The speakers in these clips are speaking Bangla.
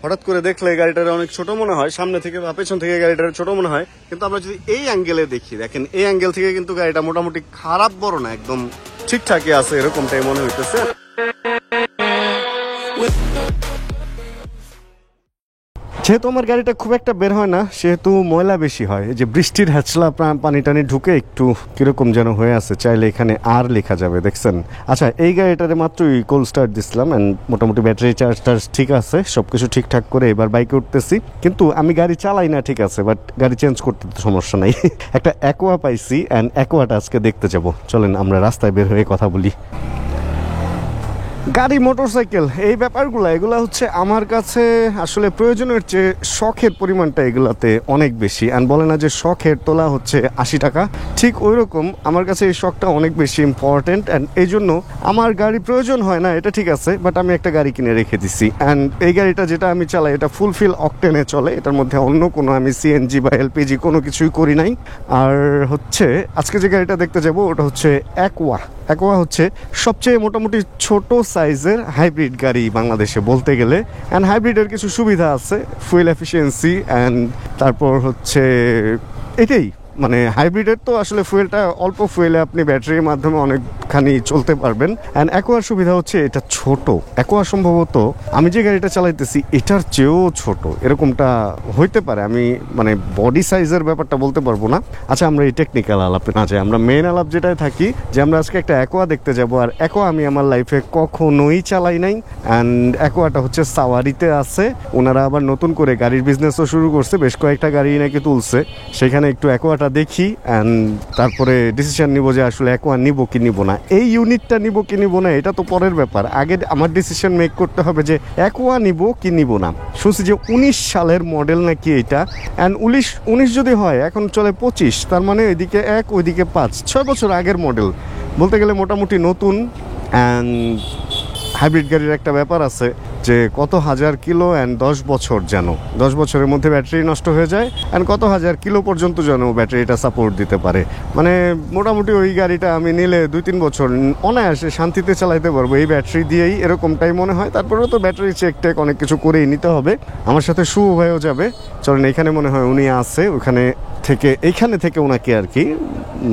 হঠাৎ করে দেখলে গাড়িটার অনেক ছোট মনে হয়, সামনে থেকে বা পেছন থেকে গাড়িটার ছোট মনে হয়, কিন্তু আমরা যদি এই অ্যাঙ্গেলে দেখি, দেখেন এই অ্যাঙ্গেল থেকে কিন্তু গাড়িটা মোটামুটি খারাপ বড় না, একদম ঠিকঠাকই আছে, এরকমটাই মনে হইতেছে। যেহেতু আমার গাড়িটা খুব একটা বের হয় না, সেহেতু ময়লা বেশি হয়, যে বৃষ্টির হ্যাচলা পানি টানি ঢুকে একটু কিরকম যেন হয়ে আছে। চাইলে এখানে আর লেখা যাবে, দেখছেন। আচ্ছা, এই গাড়িটারে মাত্রই কোল্ড স্টার্ট দিছিলাম এন্ড মোটামুটি ব্যাটারি চার্জ ঠিক আছে, সবকিছু ঠিকঠাক করে এবার বাইকে উঠতেছি। কিন্তু আমি গাড়ি চালাই না, ঠিক আছে, বাট গাড়ি চেঞ্জ করতে তো সমস্যা নাই। একটা অ্যাকোয়া পাইছি এন্ড অ্যাকোয়াটা আজকে দেখতে যাব। চলেন আমরা রাস্তায় বের হয়ে কথা বলি। গাড়ি, মোটরসাইকেল, এই ব্যাপারগুলো এগুলো হচ্ছে আমার কাছে আসলে প্রয়োজনের চেয়ে শখের পরিমাণটা এগুলাতে অনেক বেশি। অ্যান্ড বলে না যে শখের তোলা হচ্ছে 80 টাকা, ঠিক ওই রকম আমার কাছে এই শখটা অনেক বেশি ইম্পর্টেন্ট। অ্যান্ড এই জন্য আমার গাড়ি প্রয়োজন হয় না, এটা ঠিক আছে, বাট আমি একটা গাড়ি কিনে রেখে দিছি। অ্যান্ড এই গাড়িটা যেটা আমি চালাই এটা ফুলফিল অকটেনে চলে, এটার মধ্যে অন্য কোনো আমি সিএনজি বা এলপিজি কোনো কিছুই করি নাই। আর হচ্ছে আজকে যে গাড়িটা দেখতে যাব ওটা হচ্ছে অ্যাকোয়া। অ্যাকোয়া হচ্ছে সবচেয়ে মোটামুটি ছোট সাইজের হাইব্রিড গাড়ি বাংলাদেশে বলতে গেলে। অ্যান্ড হাইব্রিডের কিছু সুবিধা আছে, ফুয়েল এফিসিয়েন্সি, অ্যান্ড তারপর হচ্ছে এটাই, মানে হাইব্রিডের তো আসলে ফুয়েলটা অল্প ফুয়েলে আপনি ব্যাটারির মাধ্যমে অনেকখানি চলতে পারবেন। অ্যান্ড অ্যাকোয়ার সুবিধা হচ্ছে এটা ছোট। অ্যাকোয়া সম্ভবত আমি যে গাড়িটা চালাইতেছি এটার চেয়েও ছোট, এরকমটা হইতে পারে, আমি মানে বডি সাইজের ব্যাপারটা বলতে পারবো না। আচ্ছা, আমরা এই টেকনিক্যাল আলাপে না যাই, আমরা মেন আলাপ যেটাই থাকি, যে আমরা আজকে একটা অ্যাকোয়া দেখতে যাব। আর অ্যাকোয়া আমি আমার লাইফে কখনোই চালাই নাই। অ্যান্ড অ্যাকোয়াটা হচ্ছে সাওয়ারিতে আছে, ওনারা আবার নতুন করে গাড়ির বিজনেসও শুরু করছে, বেশ কয়েকটা গাড়ি নাকি তুলছে, সেখানে একটু অ্যাকোয়াটা দেখি অ্যান্ড তারপরে ডিসিশন নিব যে আসলে অ্যাকোয়া নিব কি নিব না। এই ইউনিটটা নিব কি নিব না এটা তো পরের ব্যাপার, আগে আমার ডিসিশন মেক করতে হবে যে অ্যাকোয়া নিব কি নিব না। শুনছি যে 19 সালের মডেল নাকি এটা, অ্যান্ড 19 যদি হয়, এখন চলে 25, তার মানে এদিকে 1 ওইদিকে 5, 6 বছর আগের মডেল বলতে গেলে মোটামুটি নতুন। অ্যান্ড হাইব্রিড গাড়ির একটা ব্যাপার আছে যে কত হাজার কিলো অ্যান্ড 10 বছর, যেন 10 বছরের মধ্যে ব্যাটারি নষ্ট হয়ে যায়, অ্যান্ড কত হাজার কিলো পর্যন্ত যেন ব্যাটারিটা সাপোর্ট দিতে পারে। মানে মোটামুটি ওই গাড়িটা আমি নিলে 2-3 বছর অনায়াসে শান্তিতে চালাইতে পারবো এই ব্যাটারি দিয়েই, এরকমটাই মনে হয়। তারপরেও তো ব্যাটারি চেক টেক অনেক কিছু করেই নিতে হবে। আমার সাথে শুভ হয়েও যাবে, চলেন এখানে মনে হয় উনি আছে, এইখানে থেকে ওনাকে আর কি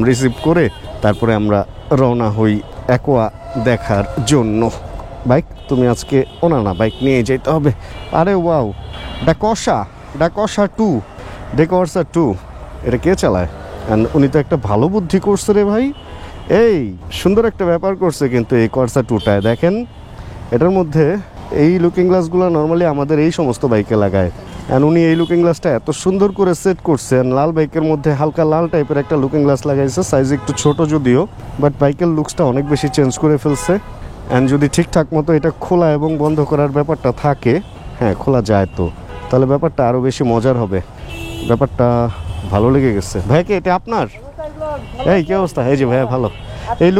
রিসিভ করে তারপরে আমরা রওনা হই অ্যাকোয়া দেখার জন্য। বাইক তুমি আজকে না বাইক নিয়ে যেতে হবে। আরে ওয়াও, ডাকসা 2 এটা কে চালায়? অ্যান্ড উনি তো একটা ভালো বুদ্ধি করছে রে ভাই, এই সুন্দর একটা ব্যাপার করছে। কিন্তু এই কর্সা 2টায় দেখেন, এটার মধ্যে এই লুকিং গ্লাসগুলো নর্মালি আমাদের এই সমস্ত বাইকে লাগায়, অ্যান্ড উনি এই লুকিং গ্লাসটা এত সুন্দর করে সেট করছে। লাল বাইকের মধ্যে হালকা লাল টাইপের একটা লুকিং গ্লাস লাগাইছে, সাইজ একটু ছোট যদিও, বাট বাইকের লুকসটা অনেক বেশি চেঞ্জ করে ফেলছে। অ্যান্ড যদি ঠিকঠাক মতো এটা খোলা এবং বন্ধ করার ব্যাপারটা থাকে, হ্যাঁ খোলা যায় তো, তাহলে ব্যাপারটা আরও বেশি মজার হবে। ব্যাপারটা ভালো লেগে গেছে। ভাইকে এটা আপনার? এই কি অবস্থা? এই যে ভাইয়া ভালো। এই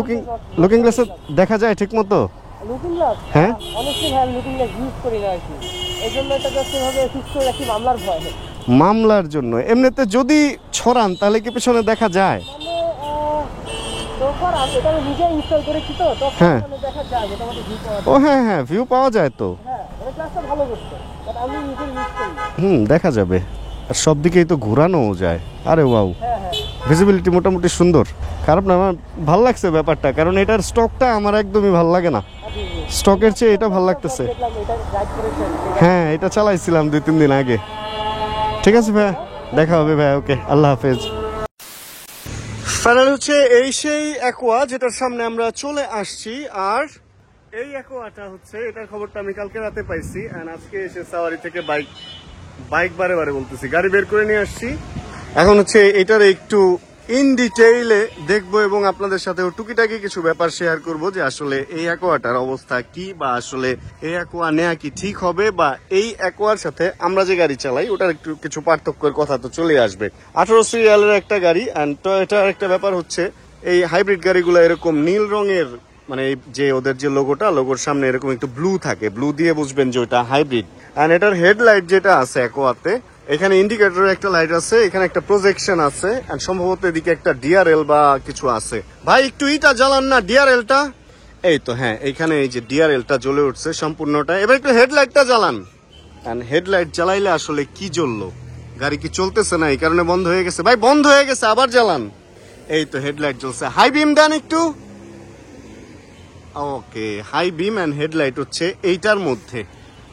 লুকিং গ্লাসে দেখা যায় ঠিক মতো? Looking glass? হ্যাঁ, অনেকটাই ভাই লুকিং গ্লাস ইউজ করি না আর কি, এই জন্য এটা জাস্ট এভাবে ফিক্স করে রাখি মামলার ভয়। মামলার জন্য? এমনিতে যদি ছড়ান তাহলে কি পেছনে দেখা যায়? হ্যাঁ, ও হ্যাঁ হ্যাঁ, ভিউ পাওয়া যায় তো, দেখা যাবে। আর সব দিকেই তো ঘোরানোও যায়। আরে ওয়াও, ভিজিবিলিটি মোটামুটি সুন্দর, খারাপ না। আমার ভালো লাগছে ব্যাপারটা, কারণ এটার স্টকটা আমার একদমই ভালো লাগে না, স্টকের চেয়ে এটা ভালো লাগতেছে। হ্যাঁ, এটা চালাইছিলাম 2-3 দিন আগে। ঠিক আছে ভাইয়া, দেখা হবে ভাইয়া, ওকে, আল্লাহ হাফেজ। ফাইনাল হচ্ছে এই সেই অ্যাকোয়া যেটার সামনে আমরা চলে আসছি। আর এই অ্যাকোয়াটা হচ্ছে, এটার খবরটা আমি কালকে রাতে পাইছি, এন্ড আজকে এসে সাওয়ারি থেকে বাইক বারে বলতেছি, গাড়ি বের করে নিয়ে আসছি। এখন হচ্ছে এটার একটু ইন ডিটেইলে দেখবো এবং আপনাদের সাথেও টুকিটাকি কিছু ব্যাপার শেয়ার করব, যে আসলে এই অ্যাকোয়াটার অবস্থা কি, বা আসলে এই অ্যাকোয়া নেয়া কি ঠিক হবে, বা এই অ্যাকোয়ার সাথে আমরা যে গাড়ি চালাই ওটার একটু কিছু পার্থক্যের কথা তো চলে আসবে। 18 সিরিয়ালের একটা গাড়ি, অ্যান্ড টয়োটার একটা ব্যাপার হচ্ছে এই হাইব্রিড গাড়িগুলো এরকম নীল রঙের, মানে যে ওদের যে লোগোর সামনে এরকম একটু ব্লু থাকে, ব্লু দিয়ে বুঝবেন যে ওটা হাইব্রিড। অ্যান্ড এটার হেডলাইট যেটা আছে অ্যাকোয়াতে, এখানে ইন্ডিকেটরের একটা লাইট আছে, এখানে একটা প্রজেকশন আছে, এন্ড সম্ভবত এদিকে একটা ডিআরএল বা কিছু আছে। ভাই একটু ইটা জ্বালান না, ডিআরএলটা। এই তো হ্যাঁ, এখানে এই যে ডিআরএলটা জ্বলে উঠছে সম্পূর্ণটা। এবার একটু হেডলাইটটা জ্বালান। এন্ড হেডলাইট জ্বালাইলে আসলে কি জ্বললো, গাড়ি কি চলতেছে না এই কারণে বন্ধ হয়ে গেছে? ভাই বন্ধ হয়ে গেছে, আবার জ্বালান। এই তো হেডলাইট জ্বলছে। হাই বিম দেন একটু। ওকে, হাই বিম এন্ড হেডলাইট হচ্ছে এইটার মধ্যে।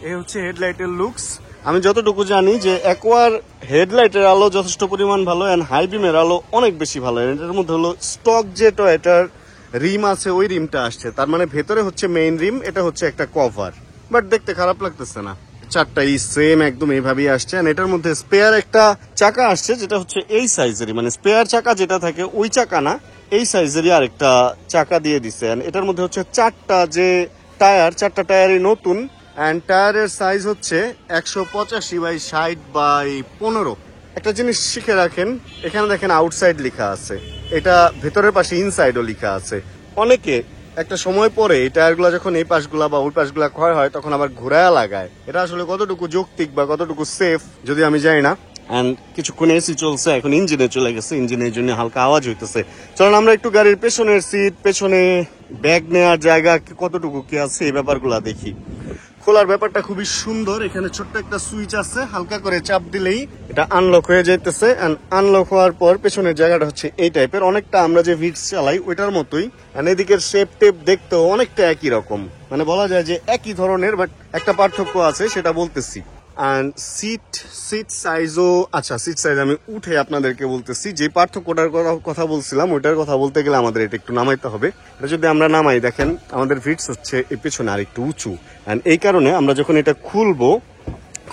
এই হচ্ছে হেডলাইটের লুকস। আমি যতটুকু জানি যে অ্যাকোয়ার হেডলাইটের আলো যথেষ্ট পরিমাণ ভালো এন্ড হাই বিমের আলো অনেক বেশি ভালো। এটার মধ্যে হলো স্টক যে টয়োটার রিম আছে ওই রিমটা আসছে, তার মানে ভেতরে হচ্ছে মেইন রিম, এটা হচ্ছে একটা কভার, বাট দেখতে খারাপ লাগতেছে না। চারটাই সেম একদম এইভাবেই আসছে। আর এটার মধ্যে স্পেয়ার একটা চাকা আসছে যেটা হচ্ছে এই সাইজেরই, মানে স্পেয়ার চাকা যেটা থাকে ওই চাকা না, এই সাইজেরই আরেকটা চাকা দিয়ে দিছে। এটার মধ্যে হচ্ছে চারটা যে টায়ার, চারটা টায়ারই নতুন অ্যান্ড টায়ারের সাইজ হচ্ছে 185/60/15। একটা জিনিস শিখে রাখেন, এখানে দেখেন আউটসাইড লেখা আছে, এটা ভেতরের পাশে ইনসাইডও লেখা আছে। অনেকে একটা সময় পরে এই টায়ারগুলো যখন এই পাশগুলা বা ওই পাশগুলা ক্ষয় হয় তখন আবার ঘুরায়া লাগায়। এটা আসলে কতটুকু যৌক্তিক বা কতটুকু সেফ যদি আমি জানি না। এন্ড কিছুক্ষণ এসি চলছে, এখন ইঞ্জিনে চলে গেছে, ইঞ্জিনের জন্য হালকা আওয়াজ হইতেছে। চলুন আমরা একটু গাড়ির পেছনের সিট, পেছনে ব্যাগ নেওয়ার জায়গা কতটুকু কি আছে এই ব্যাপারগুলা দেখি। খোলার ব্যাপারটা খুবই সুন্দর, এখানে ছোট্ট একটা সুইচ আছে, হালকা করে চাপ দিলেই এটা আনলক হয়ে যাইতেছে। এন্ড আনলক হওয়ার পর পেছনের জায়গাটা হচ্ছে এই টাইপের, অনেকটা আমরা যে ভিটস চালাই ওইটার মতোই। এন্ড এদিকের শেপ টেপ দেখতেও অনেকটা একই রকম, মানে বলা যায় যে একই ধরনের, বাট একটা পার্থক্য আছে সেটা বলতেছি। এন্ড সিট সাইজও, আচ্ছা সিট সাইজ আমি উঠে আপনাদেরকে বলতেছি। যে পার্থক্যটার কথা বলছিলাম ওইটার কথা বলতে গেলে আমাদের এটা একটু নামাইতে হবে। এটা যদি আমরা নামাই, দেখেন আমাদের ভিটস হচ্ছে এই পেছনে আর একটু উঁচু। এন্ড এই কারণে আমরা যখন এটা খুলবো,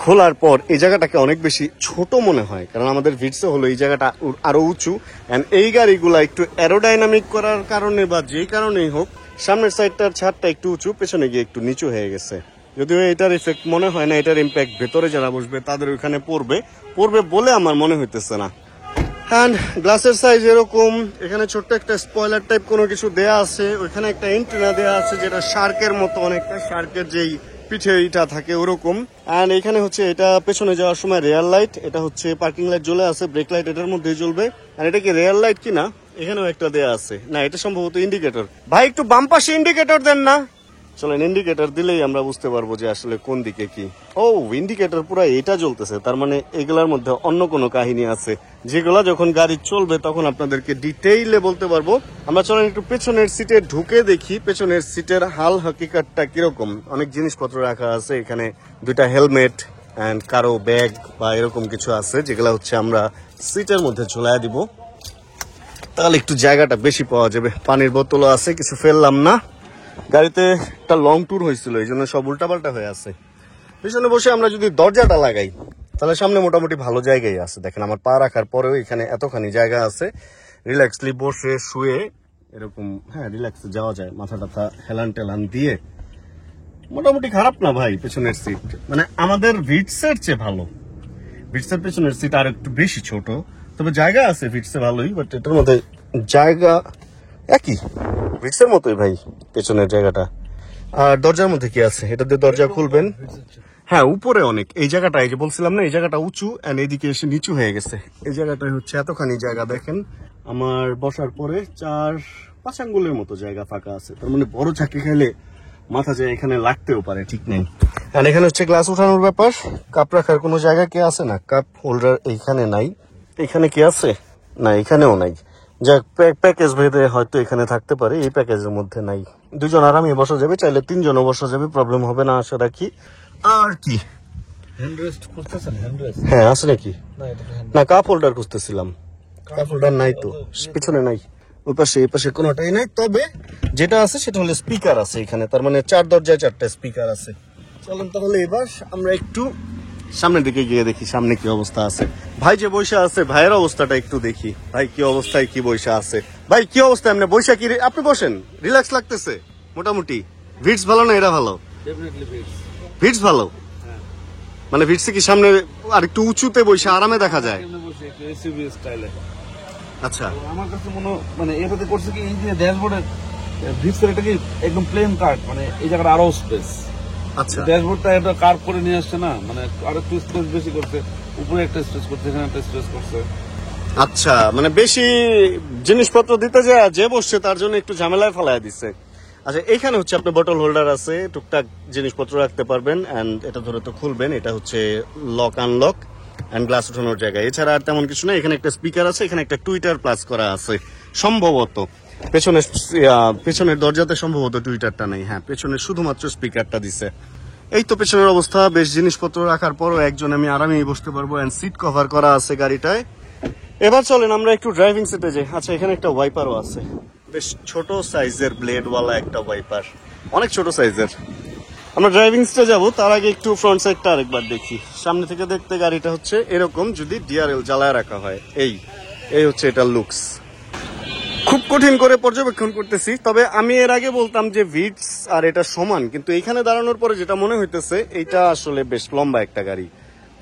খোলার পর এই জায়গাটাকে অনেক বেশি ছোট মনে হয়, কারণ আমাদের ভিটসে হলো এই জায়গাটা আরো উঁচু। এন্ড এই গাড়িগুলা একটু অ্যারোডাইনামিক করার কারণে বা যেই কারণেই হোক, সামনের সাইডটার ছাদটা একটু উঁচু, পেছনে গিয়ে একটু নিচু হয়ে গেছে। যদিও এটার ইফেক্ট মনে হয় না, এটার ইম্প্যাক্ট ভেতরে যারা বসবে তাদের ওইখানে পড়বে বলে আমার মনে হইতেছে না। হ্যান্ড গ্লাসের সাইজ এরকম, এখানে ছোট্ট একটা স্পয়লার টাইপ কোনো কিছু দেয়া আছে, ওইখানে একটা এন্টেনা দেয়া আছে যেটা শার্কের মতো, অনেকটা শার্কের যেই পিঠে এটা থাকে ওরকম। অ্যান্ড এখানে হচ্ছে এটা পেছনে যাওয়ার সময় রেয়ার লাইট, এটা হচ্ছে পার্কিং লাইট জ্বলে আছে, ব্রেক লাইট এটার মধ্যেই জ্বলবে। আর এটা কি রেয়ার লাইট কিনা, এখানেও একটা দেয়া আছে, না এটা সম্ভবত ইন্ডিকেটর। ভাই একটু বাম পাশে ইন্ডিকেটর দেন না। চলেন ইন্ডিকেটর দিলেই আমরা বুঝতে পারবো যে আসলে কোন দিকে কি। ও ইন্ডিকেটর পুরো এটা জ্বলতেছে, তার মানে এগুলার মধ্যে অন্য কোনো কাহিনী আছে, যেগুলা যখন গাড়ি চলবে তখন আপনাদেরকে ডিটেইলে বলতে পারবো। আমরা চলেন একটু পেছনের সিটে ঢুকে দেখি পেছনের সিটের হাল হাকিকতটা কিরকম। অনেক জিনিসপত্র রাখা আছে এখানে, দুইটা হেলমেট এন্ড কারো ব্যাগ বা এরকম কিছু আছে, যেগুলা হচ্ছে আমরা সিটের মধ্যে ঝুলাই দিব, তাহলে একটু জায়গাটা বেশি পাওয়া যাবে। পানির বোতলও আছে, কিছু ফেললাম না। গাড়িতে একটা লং ট্যুর হয়েছিল, এই জন্য সব উল্টাপাল্টা হয়ে আছে। পিছনে বসে আমরা যদি দরজাটা লাগাই তাহলে সামনে মোটামুটি ভালো জায়গায় আছে। দেখেন আমার পা রাখার পরেও এখানে এতখানি জায়গা আছে, রিল্যাক্সলি বসে শুয়ে এরকম, হ্যাঁ রিল্যাক্সে যাওয়া যায়, মাথা টাথা হেলান টেলান দিয়ে। মোটামুটি খারাপ না ভাই পেছনের সিট, মানে আমাদের ভিটসের চেয়ে ভালো। ভিটসের পেছনের সিট আর একটু বেশি ছোট, তবে জায়গা আছে ভিটসে ভালোই, বাট এটার মধ্যে জায়গা একই ভিটসের মতোই ভাই পেছনের জায়গাটা। আর দরজার মধ্যে কি আছে, এটা দিয়ে দরজা খুলবেন। হ্যাঁ উপরে অনেক, এই জায়গাটা এই যে বলছিলাম না, এই জায়গাটা উঁচু এন্ড এইদিকে এসে নিচু হয়ে গেছে। এই জায়গাটাই হচ্ছে এতখানি জায়গা, দেখেন আমার বসার পরে 4-5 আঙ্গুলের মতো জায়গা ফাঁকা আছে, তার মানে বড় চাকরি খাইলে মাথা যায় এখানে লাগতেও পারে, ঠিক নেই। আর এখানে হচ্ছে গ্লাস উঠানোর ব্যাপার, কাপ রাখার কোনো জায়গা কি আছে না, কাপ হোল্ডার এইখানে নাই। এখানে কি আছে না, এখানেও নাই। যাক প্যাকেজ ভেদে হয়তো এখানে থাকতে পারে, এই প্যাকেজের মধ্যে নাই। দুজন আরামে বসা যাবে, চাইলে 3 জনও বসা যাবে, প্রবলেম হবে না আশা রাখি। আর কি হ্যাঁ আছে নাকি, না কাপ হোল্ডার খুঁজতেছিলাম, কাপ হোল্ডার নাই তো, পিছনে নাই, ওই পাশে এই পাশে কোনোটাই নাই। তবে যেটা আছে সেটা হলো স্পিকার আছে এখানে, তার মানে 4 দরজায় 4টা স্পিকার আছে। চলেন তাহলে এবার আমরা একটু সামনের দিকে গিয়ে দেখি সামনে কি অবস্থা আছে। ভাই যে বৈশা আছে, ভাইয়ের অবস্থাটা একটু দেখি, ভাই কি অবস্থায় কি বৈশা আছে। ভাই কি অবস্থা, এমনি বৈশা কি, আপনি বসেন, রিল্যাক্স লাগতেছে মোটামুটি? ভিটস ভালো না এটা ভালো? ভিটস ভালো, মানে ভিটসে কি সামনে আর একটু উঁচুতে বৈশা আরামে দেখা যায়? আচ্ছা আমার কাছে মনে মানে এটাতে করছে কি, এই যে ড্যাশবোর্ডে ভিটসের এটা কি একদম প্লেন কাট, মানে এই জায়গাটা আরো স্পেস। আচ্ছা ড্যাশবোর্ডটা এটা কার্ভ করে নিয়ে আসছে না, মানে আরো একটু স্পেস বেশি করছে, উপরে একটা স্পেস করছে, এখানে একটা স্পেস করছে। আচ্ছা মানে বেশি জিনিসপত্র দিতে যায় যে বসছে তার জন্য একটু ঝামেলায় ফেলায় দিচ্ছে। আচ্ছা, এখানে হচ্ছে আপনার বটল হোল্ডার আছে, টুকটাক জিনিসপত্র রাখতে পারবেন। অ্যান্ড এটা ধরে তো খুলবেন, এটা হচ্ছে লক আনলক অ্যান্ড গ্লাস উঠানোর জায়গা। এছাড়া আর তেমন কিছু না। এখানে একটা স্পিকার আছে, এখানে একটা টুইটার প্লাস করা আছে সম্ভবত। পেছনের দরজাতে সম্ভবত টুইটারটা নেই। হ্যাঁ, পেছনে শুধুমাত্র স্পিকারটা দিছে। এই তো পেছনের অবস্থা। বেশ জিনিসপত্র রাখার পরও একজন আমি আরামেই বসতে পারবো। অ্যান্ড সিট কভার করা আছে গাড়িটায়। এবার চলেন আমরা একটু ড্রাইভিং সিটে যাই। আচ্ছা, এখানে একটা ওয়াইপারও আছে, বেশ ছোট সাইজের ব্লেডওয়ালা একটা ওয়াইপার, অনেক ছোট সাইজের। আমরা ড্রাইভিং সিটে যাবো, তার আগে একটু ফ্রন্ট সাইডটা আরেকবার দেখি। সামনে থেকে দেখতে গাড়িটা হচ্ছে এরকম যদি ডিআরএল জ্বালায় রাখা হয়। এই হচ্ছে এটা লুকস। খুব কঠিন করে পর্যবেক্ষণ করতেছি, তবে আমি এর আগে বলতাম যে ভিটস আর এটা সমান, কিন্তু এখানে দাঁড়ানোর পরে যেটা মনে হইতেছে এইটা আসলে বেশ লম্বা একটা গাড়ি।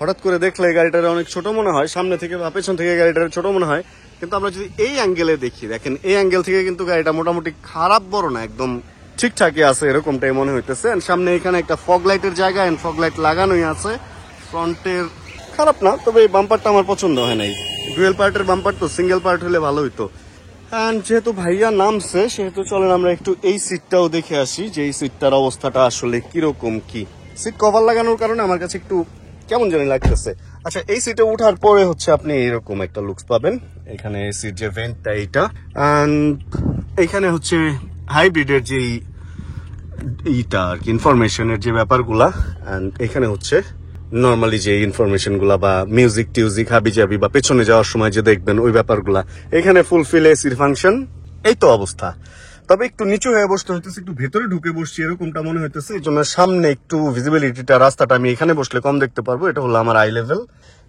হঠাৎ করে দেখলে গাড়িটার অনেক ছোট মনে হয়, সামনে থেকে বা পেছন থেকে গাড়িটার ছোট মনে হয়। কিন্তু আমরা যদি এই অ্যাঙ্গেলে দেখি, দেখেন এই অ্যাঙ্গেল থেকে কিন্তু গাড়িটা মোটামুটি খারাপ বড় না, একদম ঠিকঠাকই আছে, এরকমটাই মনে হইতেছে। সামনে এখানে একটা ফগ লাইটের জায়গা, এন্ড ফগ লাইট লাগানোই আছে। ফ্রন্টের খারাপ না, তবে এই বাম্পারটা আমার পছন্দ হয় নাই। ডুয়েল পার্টের বাম্পার তো, সিঙ্গেল পার্ট হলে ভালো হইতো। যেহেতু ভাইয়া নামছে, সেহেতু চলেন আমরা একটু এই সিটটাও দেখে আসি যে এই সিটটার অবস্থাটা আসলে কিরকম কি। সিট কভার লাগানোর কারণে আমার কাছে একটু কেমন জানি লাগতেছে। আচ্ছা, এই সিটে উঠার পরে হচ্ছে আপনি এরকম একটা লুকস পাবেন। এখানে সিট যে ভেন্টটা এইটা, এখানে হচ্ছে হাইব্রিডের যে এইটা আর কি ইনফরমেশনের যে ব্যাপারগুলা, এন্ড এখানে হচ্ছে নর্মালি যে ইনফরমেশন গুলা বা মিউজিক টিউজিক হাবি জাবি বা পেছনে যাওয়ার সময় যে দেখবেন ওই ব্যাপারগুলা। এখানে ফুলফিল এসির ফাংশন। এই তো অবস্থা। তবে একটু নিচু হয়ে বসতে হইতেছে, একটু ভেতরে ঢুকে বসছি এরকমটা মনে হইতেছে। এই জন্য সামনে একটু ভিজিবিলিটিটা, রাস্তাটা আমি এখানে বসলে কম দেখতে পারবো। এটা হলো আমার আই লেভেল।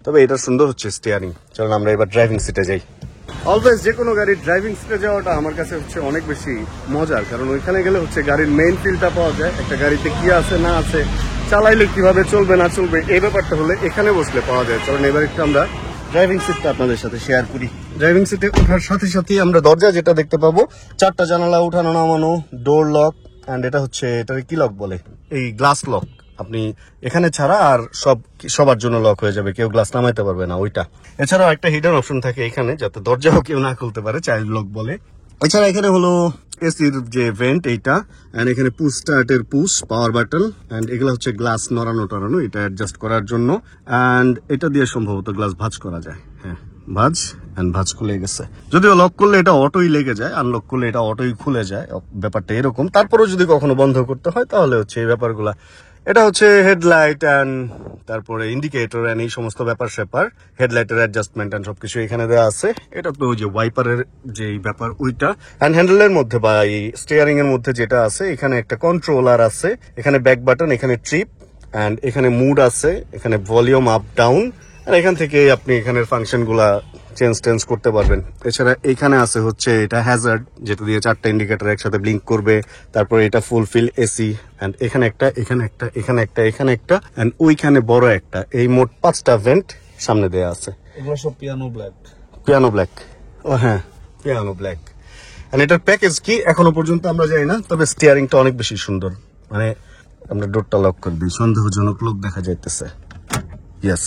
তবে এটা সুন্দর হচ্ছে স্টিয়ারিং। চলুন আমরা এবার ড্রাইভিং সিটে যাই। অলওয়েজ যে কোনো গাড়ির ড্রাইভিং সিটে যাওয়াটা আমার কাছে হচ্ছে অনেক বেশি মজার, কারণ ওইখানে গেলে হচ্ছে গাড়ির মেইন ফিলটা পাওয়া যায়। একটা গাড়িতে কি আছে না আছে, চালাইলে কিভাবে চলবে না চলবে, এই ব্যাপারটা হলে এখানে বসলে পাওয়া যায়। চলুন এবার একটু আমরা ড্রাইভিং সিটটা আপনাদের সাথে শেয়ার করি। ড্রাইভিং সিটে ওঠার সাথে সাথেই আমরা দরজা যেটা দেখতে পাবো, 4টা জানালা উঠানো নামানো, ডোর লক, এন্ড এটা হচ্ছে এটার কি লক বলে, এই গ্লাস লক। আপনি এখানে ছাড়া আর সবার জন্য লক হয়ে যাবে, কেউ গ্লাস নামাইতে পারবে না ওইটা। এছাড়াও একটা হিডেন অপশন থাকে এখানে, যাতে দরজাও কেউ না খুলতে পারে, চাইল্ড লক বলে। এছাড়া এখানে হলো এসির যে ভেন্ট এইটা, এন্ড এখানে পুশ স্টার্টের পুশ পাওয়ার বাটন, এন্ড এগুলো হচ্ছে গ্লাস নড়ানো টড়ানো, এটা অ্যাডজাস্ট করার জন্য। এন্ড এটা দিয়ে সম্ভবত গ্লাস ভাঁজ করা যায়। হ্যাঁ, ভাঁজ খুলে গেছে। যদিও লক করলে এটা অটোই লেগে যায়, আনলক করলে এটা অটোই খুলে যায়, ব্যাপারটা এরকম। তারপরেও যদি কখনো বন্ধ করতে হয় তাহলে হচ্ছে এই ব্যাপারগুলা। এটা হচ্ছে হেডলাইট অ্যান্ড তারপরে ইন্ডিকেটর অ্যান্ড এই সমস্ত ব্যাপার স্যাপার, হেডলাইটের অ্যাডজাস্টমেন্ট অ্যান্ড সবকিছু এখানে দেওয়া আছে। এটা তো ওই যে ওয়াইপারের যে ব্যাপার ওইটা। অ্যান্ড হ্যান্ডেলের মধ্যে বা এই স্টিয়ারিং এর মধ্যে যেটা আছে, এখানে একটা কন্ট্রোলার আছে, এখানে ব্যাক বাটন, এখানে ট্রিপ, অ্যান্ড এখানে মুড আছে, এখানে ভলিউম আপ ডাউন, আর এখান থেকে আপনি এখানের ফাংশন গুলা চেঞ্জ করতে পারবেন। এছাড়া এখানে আছে হচ্ছে এটা হ্যাজার্ড, যেটা দিয়ে 4টা ইন্ডিকেটর একসাথে ব্লিঙ্ক করবে। তারপরে এটা ফুলফিল এসি, এন্ড এখানে একটা, এখানে একটা, এখানে একটা, এখানে একটা, এন্ড ওইখানে বড় একটা। এই মোট 5টা ভেন্ট সামনে দেয়া আছে। এগুলো সব পিয়ানো ব্ল্যাক। ও হ্যাঁ, পিয়ানো ব্ল্যাক। এন্ড এটার প্যাকেজ কি এখনো পর্যন্ত আমরা জানি না, তবে স্টিয়ারিংটা অনেক বেশি সুন্দর। মানে আমরা ডোরটা লক করে দিই, সন্দেহজনক লোক দেখা যাইতেছে। ইয়েস,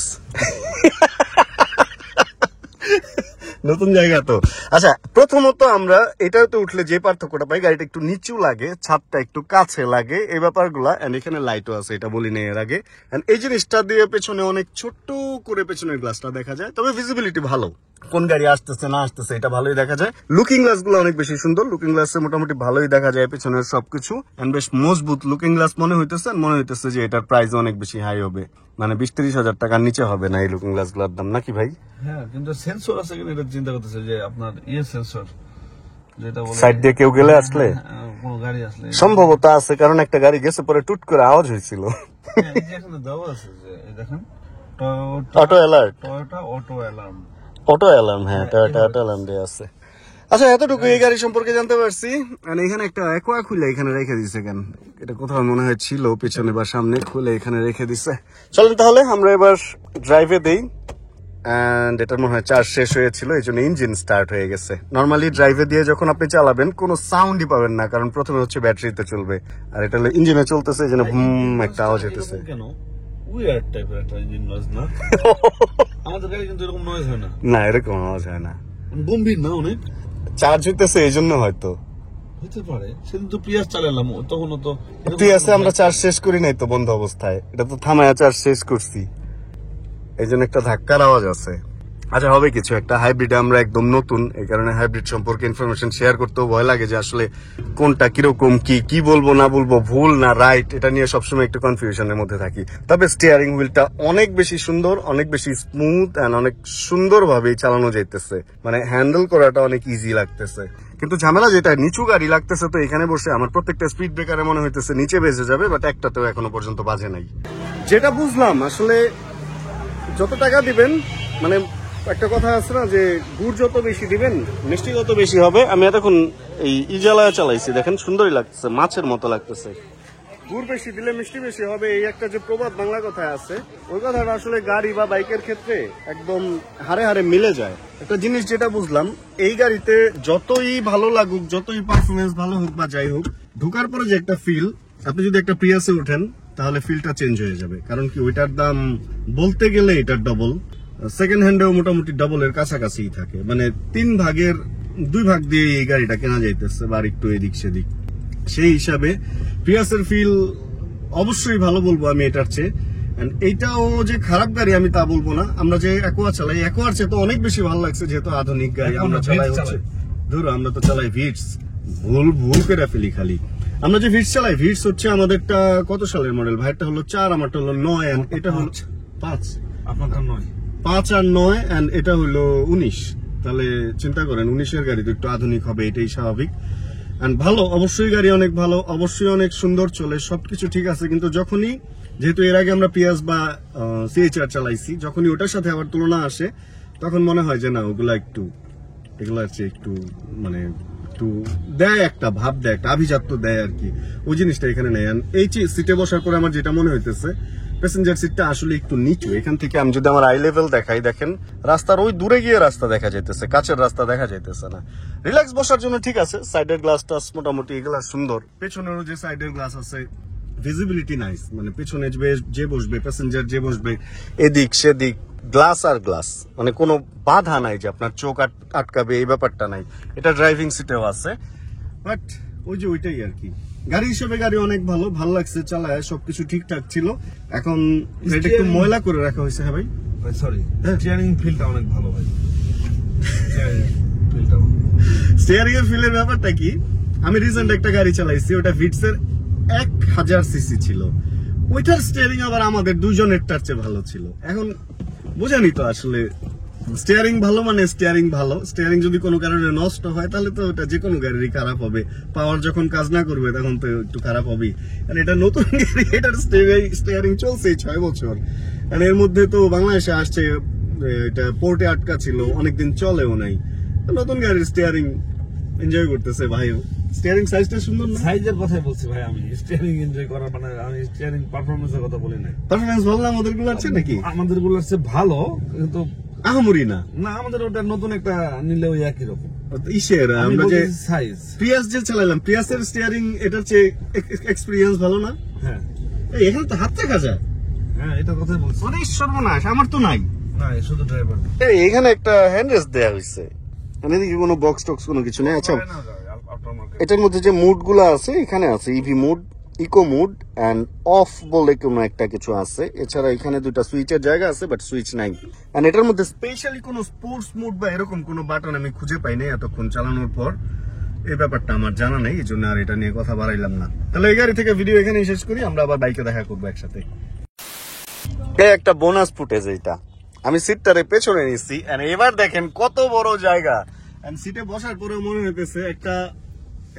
নতুন জায়গা তো। আচ্ছা, প্রথমত আমরা এটাতে উঠলে যে পার্থক্যটা পাই, গাড়িটা একটু নিচু লাগে, ছাদটা একটু কাছে লাগে, এই ব্যাপারগুলা। এন্ড এখানে লাইটও আছে, এটা বলি নেই এর আগে। এন্ড এই জিনিসটা দিয়ে পেছনে অনেক ছোট্ট করে পেছনের গ্লাসটা দেখা যায়, তবে ভিজিবিলিটি ভালো। কোন গাড়ি আসতেছে না আসতেছে এটা ভালোই দেখা যায়। লুকিং গ্লাস গুলো অনেক বেশি সুন্দর, লুকিং গ্লাসে মোটামুটি ভালোই দেখা যায় পেছনের সবকিছু। এন্ড বেশ মজবুত লুকিং গ্লাস মনে হইতেছে যে এটার প্রাইস অনেক বেশি হাই হবে, মানে 20-30 হাজার টাকার নিচে হবে না এই লুকিং গ্লাস গুলোর দাম, নাকি ভাই? হ্যাঁ, কিন্তু সেন্সর আছে কিনা এটা চিন্তা করতেছে, যে আপনার সেন্সর যেটা বলে সাইড দিয়ে কেউ গেলে আসলে, কোন গাড়ি আসলে সম্ভবত আছে, কারণ একটা গাড়ি গেছে পরে টুট করে আওয়াজ হয়েছিল। এখানে দেওয়া আছে যে দেখেন, auto alert, Toyota auto alarm, হ্যাঁ টয়োটা অটো অ্যালার্ম দেয়া আছে। আচ্ছা, এতটুকু এই গাড়ি সম্পর্কে জানতে পারছি। আর এখানে একটা অ্যাকোয়া খুলে এখানে রেখে দিছে কেন? এটা কোথাও মনে হয় ছিল পিছনে বা সামনে, খুলে এখানে রেখে দিছে। চলেন তাহলে আমরা এবার ড্রাইভে দেই। এন্ড এটার মনে হয় চার্জ শেষ হয়েছিল, এই জন্য ইঞ্জিন স্টার্ট হয়ে গেছে। নর্মালি ড্রাইভে দিয়ে যখন আপনি চালাবেন কোনো সাউন্ডই পাবেন না, কারণ প্রথমে হচ্ছে ব্যাটারিতে চলবে, আর এটা হলো ইঞ্জিনে চলতেছে, এই জন্য বুম একটা আওয়াজ হইতেছে। কেন উইয়ার্ড টাইপের একটা ইঞ্জিন নয়েজ না? আমাদের গাড়ি কিন্তু এরকম নয়েজ হয় না। না, এরকম আওয়াজ হয় না, গম্ভীর না অনেক। চার্জ হইতেছে এই জন্য হয়তো। হতে পারে, সেদিন তো পিয়াজ চালালাম, তখনও তো তুই আছে আমরা চার্জ শেষ করি নাই তো বন্ধ অবস্থায়, এটা তো থামায়া চার্জ শেষ করছি, এই জন্য একটা ধাক্কার আওয়াজ আছে। আচ্ছা হবে কিছু একটা, হাইব্রিড আমরা একদম নতুন, এই কারণে হাইব্রিড সম্পর্কে ইনফরমেশন শেয়ার করতেও ভয় লাগে যে আসলে কোনটা কিরকম কি বলবো না বলবো, ভুল না রাইট, এটা নিয়ে সবসময় একটু কনফিউশনের মধ্যে থাকি। তবে স্টিয়ারিং হুইলটা অনেক বেশি সুন্দর, অনেক বেশি স্মুথ এন্ড অনেক সুন্দরভাবেই চালানো যাইতেছে, মানে হ্যান্ডেল করাটা অনেক ইজি লাগতেছে। কিন্তু ঝামেলা যেটা, নিচু গাড়ি লাগতেছে, তো এখানে বসে আমার প্রত্যেকটা স্পিড ব্রেকারে মনে হইতেছে নিচে বেজে যাবে, বাট একটাতেও এখনো পর্যন্ত বাজে নাই। যেটা বুঝলাম আসলে যত টাকা দিবেন, মানে একটা কথা আছে না যে গুড় যত বেশি দিবেন মিষ্টি তত বেশি হবে। আমি এতক্ষণ এই ইজালায় চালাইছি, দেখেন সুন্দরই লাগতেছে, মাছের মতো লাগতেছে। গুড় বেশি দিলে মিষ্টি বেশি হবে, এই একটা যে প্রবাদ বাংলা কথায় আছে, ওই কথাটা আসলে গাড়ি বা বাইকের ক্ষেত্রে একদম হারে হারে মিলে যায়। একটা জিনিস যেটা বুঝলাম, এই গাড়িতে যতই ভালো লাগুক, যতই পারফরমেন্স ভালো হোক বা যাই হোক, ঢোকার পরে যে একটা ফিল, আপনি যদি একটা প্রিয়াসে ওঠেন তাহলে ফিলটা চেঞ্জ হয়ে যাবে। কারণ কি, ওইটার দাম বলতে গেলে এটার ডবল, সেকেন্ড হ্যান্ডেও মোটামুটি ডবলের কাছাকাছি থাকে, মানে 3 ভাগের 2 ভাগ দিয়ে এই গাড়িটা কেনা যাইতেছে, বা একটু এদিক সেদিক। সেই হিসাবে প্রিয়াসের ফিল অবশ্যই ভালো বলবো আমি এটার চেয়ে। এইটাও যে খারাপ গাড়ি আমি তা বলবো না। আমরা যে অ্যাকোয়া চালাই, অ্যাকোয়ার চেয়ে তো অনেক বেশি ভালো লাগছে, যেহেতু আধুনিক গাড়ি আমরা চালাই। হচ্ছে ধরো আমরা তো চালাই ভিটস, ভুল করে ফেলি খালি। আমরা যে ভিটস চালাই, ভিটস হচ্ছে আমাদেরটা কত সালের মডেল, ভাইটা হলো 4, আমারটা হলো 9, এটা হলো 5, আপনারটা 9, 5 আর 9, এন্ড এটা হলো 19। তাহলে চিন্তা করেন 19-এর গাড়ি তো একটু আধুনিক হবে, এটাই স্বাভাবিক। এন্ড ভালো, অবশ্যই গাড়ি অনেক ভালো, অবশ্যই অনেক সুন্দর চলে, সবকিছু ঠিক আছে। কিন্তু যখনই, যেহেতু এর আগে আমরা পিয়াস বা সিএইচআর চালাইছি, যখনই ওটার সাথে আবার তুলনা আসে, তখন মনে হয় যে না, এগুলার চেয়ে একটু মানে একটু দেয়, একটা ভাব দেয়, একটা আভিজাত্য দেয় আর কি, ওই জিনিসটা এখানে নেই। এই সিটে বসার পরে আমার যেটা মনে হইতেছে, প্যাসেঞ্জার সিটটা আসলে একটু নিচু। এখান থেকে আমি যদি আমার আই লেভেল দেখাই, দেখেন রাস্তার ওই দূরে গিয়ে রাস্তা দেখা যাইতেছে, কাছের রাস্তা দেখা যাইতেছে না। রিল্যাক্স বসার জন্য ঠিক আছে, সাইডের গ্লাসটা মোটামুটি এগুলা সুন্দর, পেছনেরও যে সাইডের গ্লাস আছে, ভিজিবিলিটি নাইস, মানে পেছনে যে বসবে, প্যাসেঞ্জার যে বসবে, এদিক সেদিক গ্লাস আর গ্লাস, মানে কোনো বাধা নাই যে আপনার চোখ আটকাবে, এই ব্যাপারটা নাই। এটা ড্রাইভিং সিটেও আছে, বাট ওই যে ওইটাই আর কি। গাড়ি হিসেবে গাড়ি অনেক ভালো লাগছে, চালায় সবকিছু ঠিকঠাক ছিল। এখন এটা একটু ময়লা করে রাখা হয়েছে। হ্যাঁ ভাই, সরি, স্টিয়ারিং ফিলটা অনেক ভালো ভাই। স্টিয়ারিং এর ফিলের ব্যাপারটা কি, আমি রিসেন্ট একটা গাড়ি চালাইছি, ওটা ভিটসের 1000 সিসি ছিল, ওইটার স্টিয়ারিং আবার আমাদের দুজনের চেয়ে ভালো ছিল। এখন বোঝানি তো আসলে স্টিয়ারিং ভালো মানে স্টিয়ারিং ভালো, স্টিয়ারিং যদি কোনো কারণে নষ্ট হয় তাহলে তো ওটা যে কোনো গাড়িরই খারাপ হবে, পাওয়ার যখন কাজ না করবে তখন তো একটু খারাপ হবেই। আর এটা নতুন গাড়ি, এটার স্টিয়ারিং চলছে 6 বছর, আর এর মধ্যে তো বাংলাদেশে আসছে, এটা পোর্টে আটকা ছিল, অনেকদিন চলেও নাই। নতুন গাড়ির স্টিয়ারিং এনজয় করতেছে ভাই। স্টিয়ারিং সাইজটা সুন্দর না? সাইজের কথাই বলছি ভাই, আমি স্টিয়ারিং এনজয় করার, মানে আমি স্টিয়ারিং পারফরম্যান্সের কথা বলি না। পারফরম্যান্স ভালো না আমাদের গুলো আছে নাকি? আমাদের গুলো আছে ভালো, কিন্তু আহামরি না। না, আমাদের ওটা নতুন একটা নিলে ওই একই রকম ইসের আমরা যে সাইজ প্রিয়াস যে চালাইলাম, প্রিয়াসের স্টিয়ারিং এটার চেয়ে এক্সপেরিয়েন্স ভালো না? হ্যাঁ, এখানে তো হাত রাখা যায়। হ্যাঁ, এটা কথাই বলছি। অনেক সর্বনাশ, আমার তো নাই। না, শুধু ড্রাইভার। এখানে একটা হ্যান্ড রেস্ট দেওয়া হয়েছে, মানে এদিকে কোনো বক্স টক্স কোনো কিছু নেই। আচ্ছা, এটার মধ্যে যে মুড গুলো আছে, এখানে আছে EV mode, eco mode and off বলে কোনো একটা কিছু আছে। এছাড়া এখানে 2টা সুইচের জায়গা আছে, বাট সুইচ নাই। এন্ড এটার মধ্যে স্পেশালি কোনো স্পোর্টস মুড বা এরকম কোনো বাটন আমি খুঁজে পাই নাই এতক্ষণ চালানোর পর। এই ব্যাপারটা আমার জানা নেই, এই জন্য আর এটা নিয়ে কথা বাড়াইলাম না। তাহলে এই গাড়ি থেকে ভিডিও এখানে শেষ করি, আমরা আবার বাইকে দেখা করবো একসাথে। একটা বোনাস ফুটেজ, এইটা আমি সিটটারে পেছনে নিচ্ছি, এবার দেখেন কত বড় জায়গা। সিটে বসার পরে মনে হইতেছে একটা,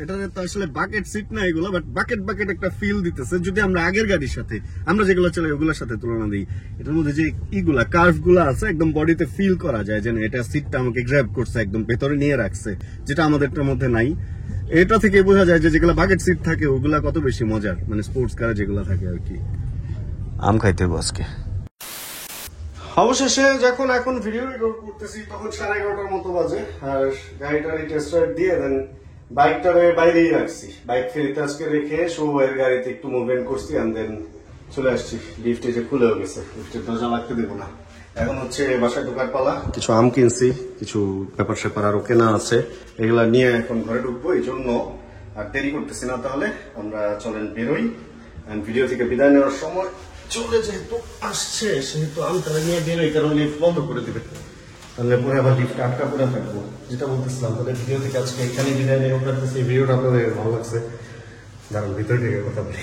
এটা তো আসলে বাকেট সিট না এগুলো, বাট বাকেট একটা ফিল দিতেছে। যদি আমরা আগের গাড়ির সাথে, আমরা যেগুলো চালাই ওগুলোর সাথে তুলনা দিই, এটার মধ্যে যে ইগুলা কার্ভ গুলা আছে, একদম বডিতে ফিল করা যায় যে এটা সিটটা আমাকে গ্র্যাব করছে, একদম ভেতরে নিয়ে রাখছে, যেটা আমাদেরটার মধ্যে নাই। এটা থেকে বোঝা যায় যে যেগুলা বাকেট সিট থাকে ওগুলা কত বেশি মজার, মানে স্পোর্টস কারে যেগুলা থাকে আর কি। আম খাইতে আজকে। অবশেষে যখন এখন ভিডিও রেকর্ড করতেছি তখন 11:30 মতো বাজে, আর গাড়িটার টেস্ট রাইড দিয়ে দেন বাইকটারে বাইরেই রাখছি। বাইক ফেরিতে আজকে রেখে সৌভাইয়ের গাড়িতে একটু মুভমেন্ট করছি, এন্ড দেন চলে আসছি। লিফটে যে খুলেও গেছে, লিফটের দরজা লাগতে দেবো না। এখন হচ্ছে বাসায় ঢোকার পালা। কিছু আম কিনছি, কিছু ব্যাপার স্যাপার আরো কেনা আছে, এগুলা নিয়ে এখন ঘরে ঢুকবো। এই জন্য আর দেরি করতেছি না, তাহলে আমরা চলেন বেরোই। এন্ড ভিডিও থেকে বিদায় নেওয়ার সময় চলে যেহেতু আসছে, সেহেতু আমি তাহলে নিয়ে বেরোই, কারণ লিফট বন্ধ করে দিবে, তাহলে পরে আবার লিফট আটকা পড়ে থাকবো। যেটা বলতেছিলাম, তাহলে ভিডিও থেকে আজকে এখানে বিদায় নেওয়া করতেছি। এই ভিডিওটা আপনাদের ভালো লাগছে, দাঁড়ান ভিতরে থেকে কথা বলি।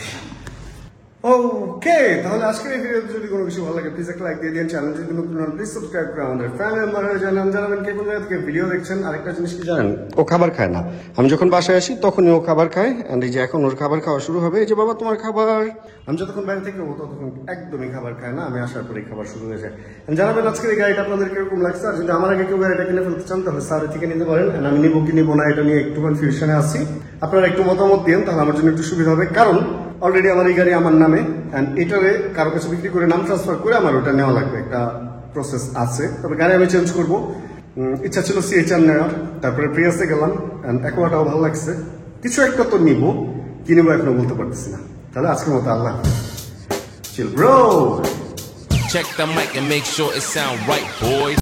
ওকে, তাহলে আজকের এই ভিডিওতে যদি কোনো কিছু ভালো লাগে প্লিজ একটা লাইক দিয়ে দিন। চ্যানেল যদি নতুন হন প্লিজ সাবস্ক্রাইব করে আমাদের ফ্যামিলি মেম্বার হয়ে জানান, জানাবেন কে কোন জায়গা থেকে ভিডিও দেখছেন। আরেকটা জিনিস কি জানেন, ও খাবার খায় না। আমি যখন বাসায় আসি তখনই ও খাবার খায়, এন্ড এই যে এখন ওর খাবার খাওয়া শুরু হবে। এই যে বাবা তোমার খাবার। আমি যতক্ষণ বাইরে থেকে ও ততক্ষণ একদমই খাবার খায় না, আমি আসার পরে খাবার শুরু হয়ে যায়। And জানাবেন আজকের এই গাড়িটা আপনাদের কিরকম লাগছে। আর যদি আমার আগে কেউ গাড়িটা কিনে ফেলতে চান তাহলে স্যারের থেকে নিতে পারেন। And আমি নিবো কি নিবো না এটা নিয়ে একটু কনফিউশনে আছি, আপনারা একটু মতামত দিন, তাহলে আমার জন্য একটু সুবিধা হবে। কারণ অলরেডি আমার এই গাড়ি আমার নামে, অ্যান্ড এটারে কারো কাছে বিক্রি করে নাম ট্রান্সফার করে আমার ওটা নেওয়া লাগবে, একটা প্রসেস আছে। তবে গাড়ি আমি চেঞ্জ করবো, ইচ্ছা ছিল CHR নেওয়ার, তারপরে প্রিয়াসে গেলাম, অ্যান্ড একোয়াটাও ভালো লাগছে। কিছু একটা তো নিবো, কি নিবো এখনো বলতে পারতেছি না। তাহলে আজকের মতো আল্লাহ chill bro. Check the mic and make sure it sound right, boys.